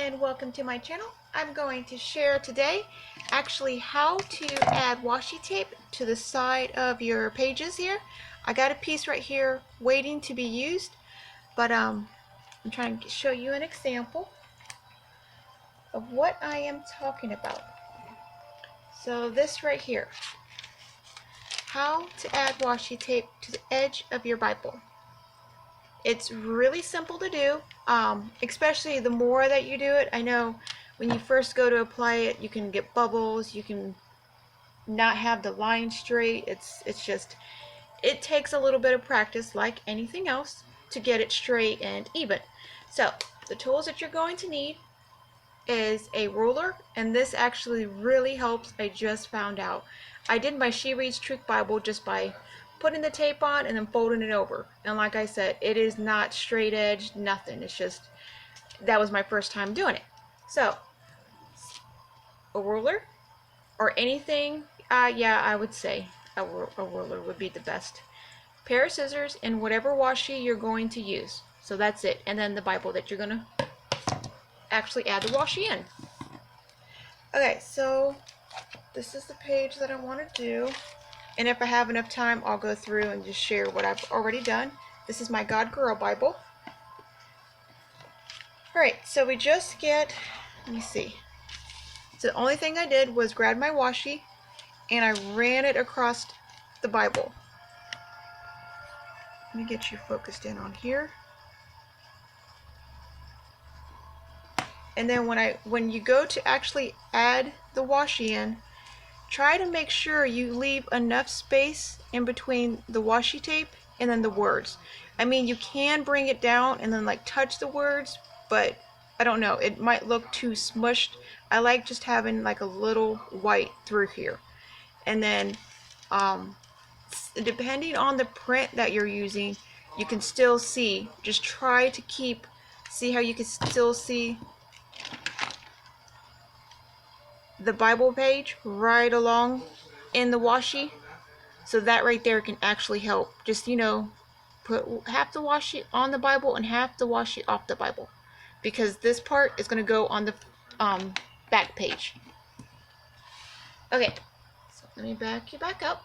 and welcome to my channel. I'm going to share today actually how to add washi tape to the side of your pages here. I got a piece right here waiting to be used, but I'm trying to show you an example of what I am talking about. So this right here, how to add washi tape to the edge of your Bible. It's really simple to do, especially the more that you do it. I know when you first go to apply it, you can get bubbles, you can not have the line straight. It's just, it takes a little bit of practice like anything else to get it straight and even. So the tools that you're going to need is a ruler, and this actually really helps. I just found out. I did my She Reads Truth Bible just by putting the tape on and then folding it over. And like I said, it is not straight edge, nothing. It's just, that was my first time doing it. So, a ruler or anything, yeah, I would say a ruler would be the best. Pair of scissors and whatever washi you're going to use. So that's it. And then the Bible that you're going to actually add the washi in. Okay, so this is the page that I want to do, and if I have enough time I'll go through and just share what I've already done. This is my God Girl Bible. Alright, so we just get, let me see, so the only thing I did was grab my washi and I ran it across the Bible. Let me get you focused in on here. And then when you go to actually add the washi in, try to make sure you leave enough space in between the washi tape and then the words. I mean, you can bring it down and then like touch the words, but I don't know, it might look too smushed. I like just having like a little white through here. And then depending on the print that you're using, you can still see, just try to see how you can still see the Bible page right along in the washi. So that right there can actually help. Just, you know, put half the washi on the Bible and half the washi off the Bible, because this part is going to go on the back page. Okay, so let me back you back up.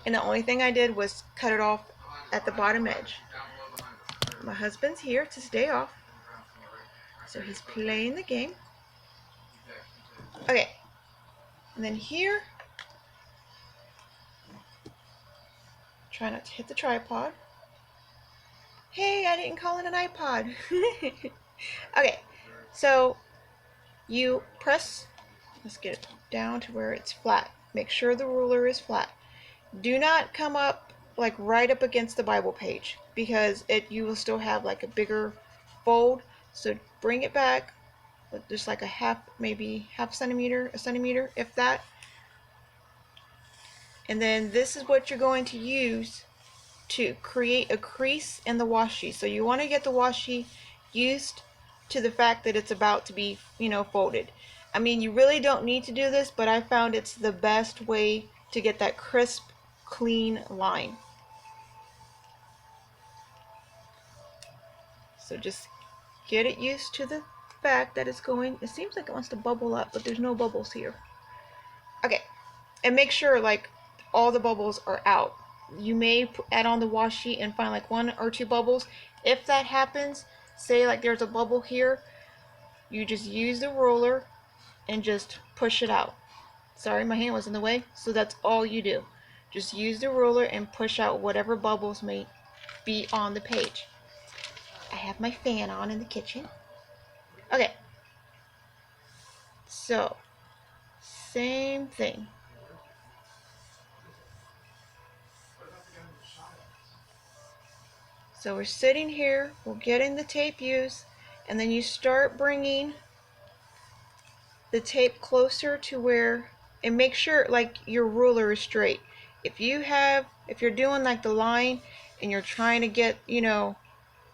And the only thing I did was cut it off at the bottom edge. My husband's here to stay off, so he's playing the game. Okay, and then here, try not to hit the tripod. Hey, I didn't call it an iPod. Okay, so you press, let's get it down to where it's flat. Make sure the ruler is flat. Do not come up like right up against the Bible page, because you will still have like a bigger fold. So bring it back just like maybe half centimeter, a centimeter, if that. And then this is what you're going to use to create a crease in the washi. So you want to get the washi used to the fact that it's about to be, you know, folded. I mean, you really don't need to do this, but I found it's the best way to get that crisp, clean line. So just get it used to the fact that it's going, it seems like it wants to bubble up, but there's no bubbles here. Okay, and make sure like all the bubbles are out. You may add on the washi and find like 1 or 2 bubbles. If that happens, say like there's a bubble here, you just use the ruler and just push it out. Sorry, my hand was in the way. So that's all you do. Just use the ruler and push out whatever bubbles may be on the page. I have my fan on in the kitchen. Okay, so same thing. So we're sitting here, we're getting the tape used, and then you start bringing the tape closer to where, and make sure like your ruler is straight. If you're doing like the line and you're trying to get, you know,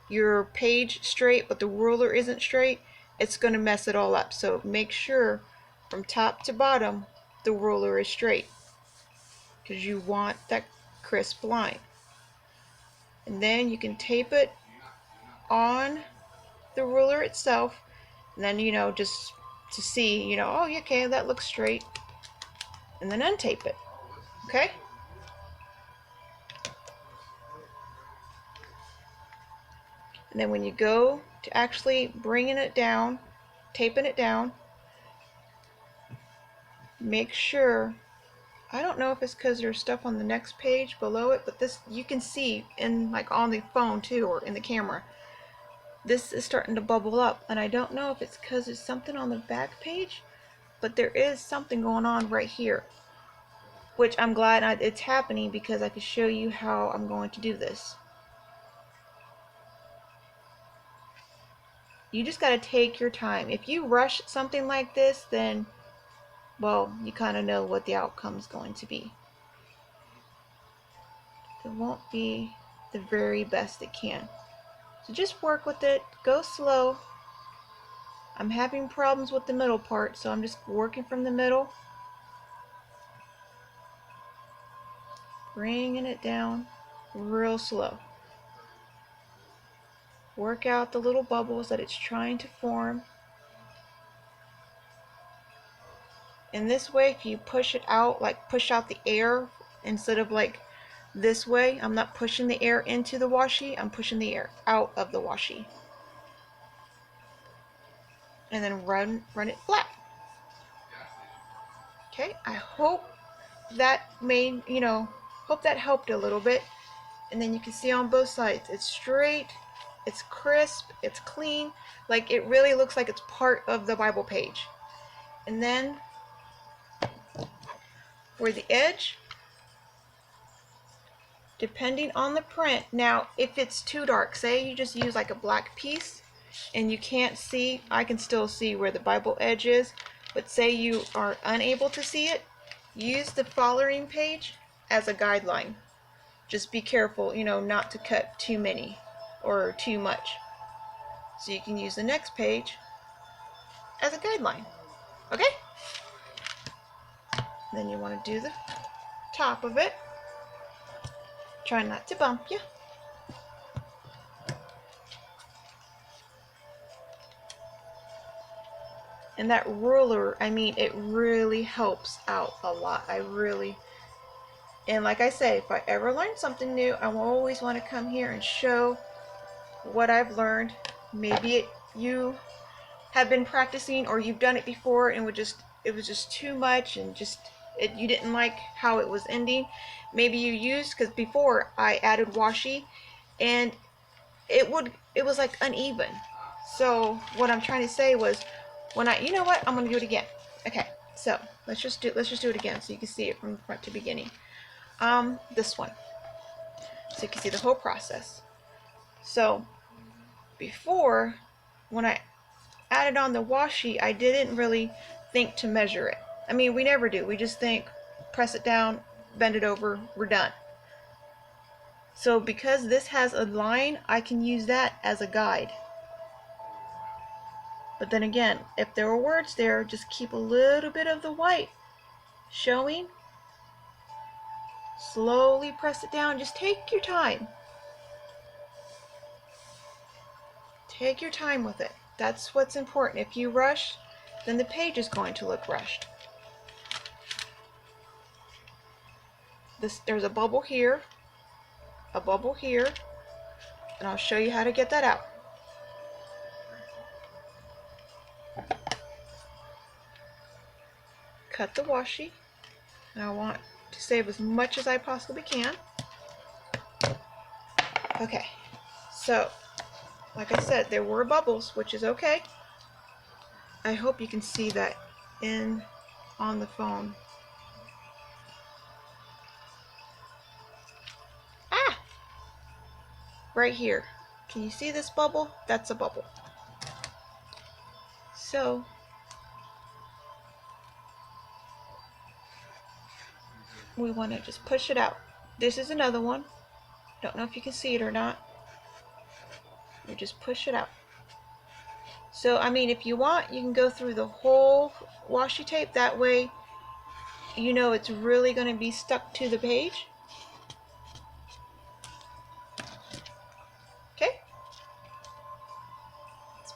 your page straight but the ruler isn't straight, it's going to mess it all up. So make sure from top to bottom the ruler is straight, because you want that crisp line. And then you can tape it on the ruler itself, and then, you know, just to see, you know, oh, okay, that looks straight, and then untape it. Okay? And then when you go to actually bringing it down, taping it down, make sure, I don't know if it's because there's stuff on the next page below it, but this you can see in, like, on the phone too, or in the camera, this is starting to bubble up, and I don't know if it's because there's something on the back page, but there is something going on right here, which I'm glad it's happening, because I can show you how I'm going to do this. You just got to take your time. If you rush something like this, then, well, you kind of know what the outcome is going to be. It won't be the very best it can. So just work with it, go slow. I'm having problems with the middle part, so I'm just working from the middle, bringing it down real slow. Work out the little bubbles that it's trying to form. And this way, if you push it out, like push out the air, instead of like this way, I'm not pushing the air into the washi, I'm pushing the air out of the washi. And then run it flat. Okay, I hope that made, you know, hope that helped a little bit. And then you can see on both sides, it's straight, it's crisp, it's clean, like it really looks like it's part of the Bible page. And then for the edge, depending on the print, now if it's too dark, say you just use like a black piece and you can't see, I can still see where the Bible edge is, but say you are unable to see it, use the following page as a guideline. Just be careful, you know, not to cut too many or too much. So you can use the next page as a guideline. Okay? Then you want to do the top of it. Try not to bump you. And that ruler, I mean, it really helps out a lot. And like I say, if I ever learn something new, I will always want to come here and show what I've learned. Maybe you have been practicing, or you've done it before and it was just too much, and you didn't like how it was ending. Maybe you used, because before I added washi and it was like uneven. So what I'm trying to say was, you know what, I'm going to do it again. Okay, so let's just do it again so you can see it from front to beginning. This one, so you can see the whole process. So before, when I added on the washi, I didn't really think to measure it. I mean, we never do. We just think, press it down, bend it over, we're done. So because this has a line, I can use that as a guide. But then again, if there are words there, just keep a little bit of the white showing. Slowly press it down. Just take your time. Take your time with it. That's what's important. If you rush, then the page is going to look rushed. There's a bubble here, and I'll show you how to get that out. Cut the washi, and I want to save as much as I possibly can. Okay, so like I said, there were bubbles, which is okay. I hope you can see that on the phone. Right here. Can you see this bubble? That's a bubble. So we want to just push it out. This is another one. Don't know if you can see it or not. We just push it out. So I mean, if you want, you can go through the whole washi tape. That way you know it's really going to be stuck to the page. Okay,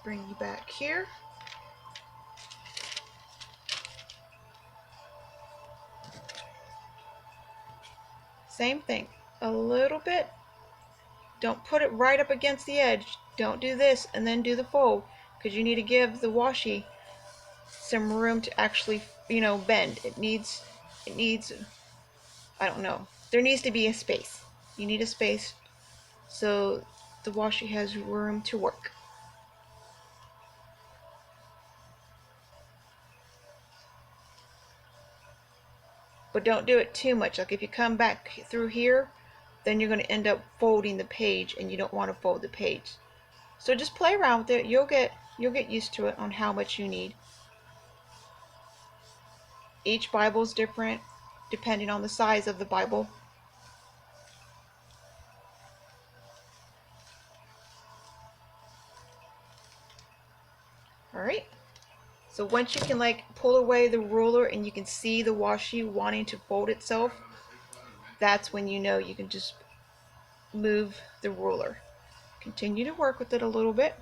Bring you back here. Same thing, a little bit. Don't put it right up against the edge. Don't do this and then do the fold, because you need to give the washi some room to actually, bend. It needs, I don't know. There needs to be a space. You need a space so the washi has room to work. But don't do it too much. Like if you come back through here, then you're going to end up folding the page, and you don't want to fold the page. So just play around with it. You'll get used to it on how much you need. Each Bible is different depending on the size of the Bible. Alright, so once you can pull away the ruler and you can see the washi wanting to fold itself, that's when you know you can just move the ruler. Continue to work with it a little bit.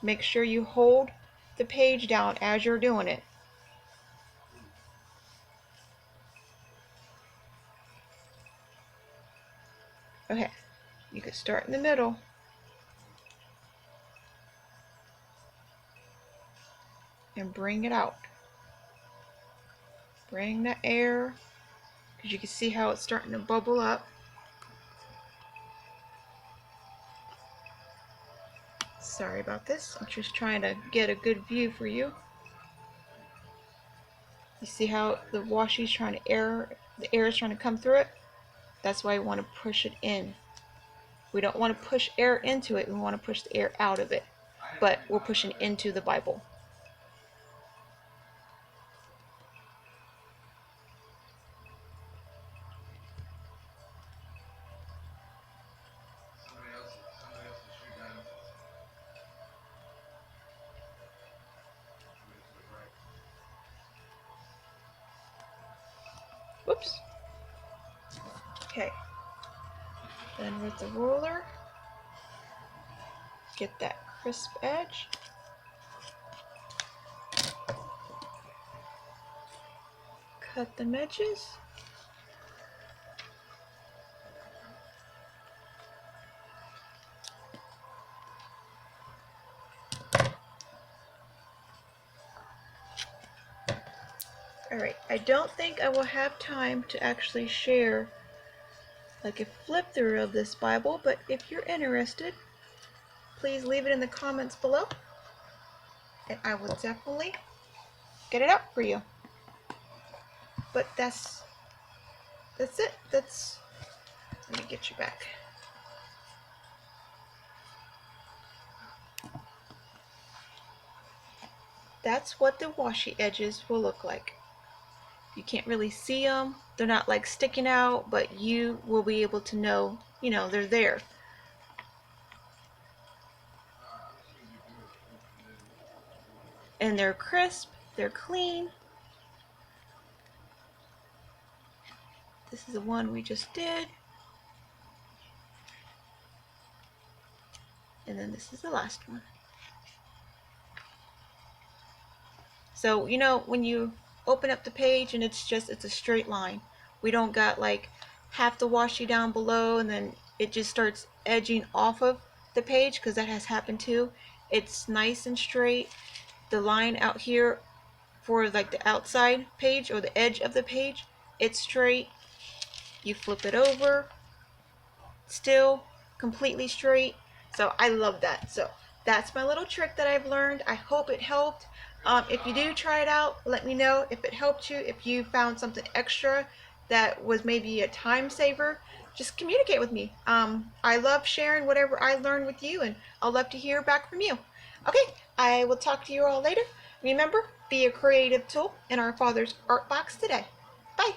Make sure you hold the page down as you're doing it. Okay, you can start in the middle. And bring it out. Bring the air, because you can see how it's starting to bubble up. Sorry about this. I'm just trying to get a good view for you. You see how the washi is trying to the air is trying to come through it? That's why we want to push it in. We don't want to push air into it. We want to push the air out of it. But we're pushing into the Bible. Whoops. Okay. Then with the ruler, get that crisp edge. Cut the edges. Alright, I don't think I will have time to actually share a flip through of this Bible, but if you're interested, please leave it in the comments below, and I will definitely get it up for you. But that's it. Let me get you back. That's what the washi edges will look like. You can't really see them. They're not sticking out, but you will be able to know, they're there. And they're crisp, they're clean. This is the one we just did. And then this is the last one. So, when you open up the page and it's a straight line. We don't got half the washi down below and then it just starts edging off of the page, because that has happened too. It's nice and straight. The line out here for the outside page or the edge of the page, it's straight. You flip it over, still completely straight. So I love that. So that's my little trick that I've learned. I hope it helped. If you do try it out, let me know if it helped you. If you found something extra that was maybe a time saver, just communicate with me. I love sharing whatever I learned with you, and I'll love to hear back from you. Okay, I will talk to you all later. Remember, be a creative tool in our Father's art box today. Bye.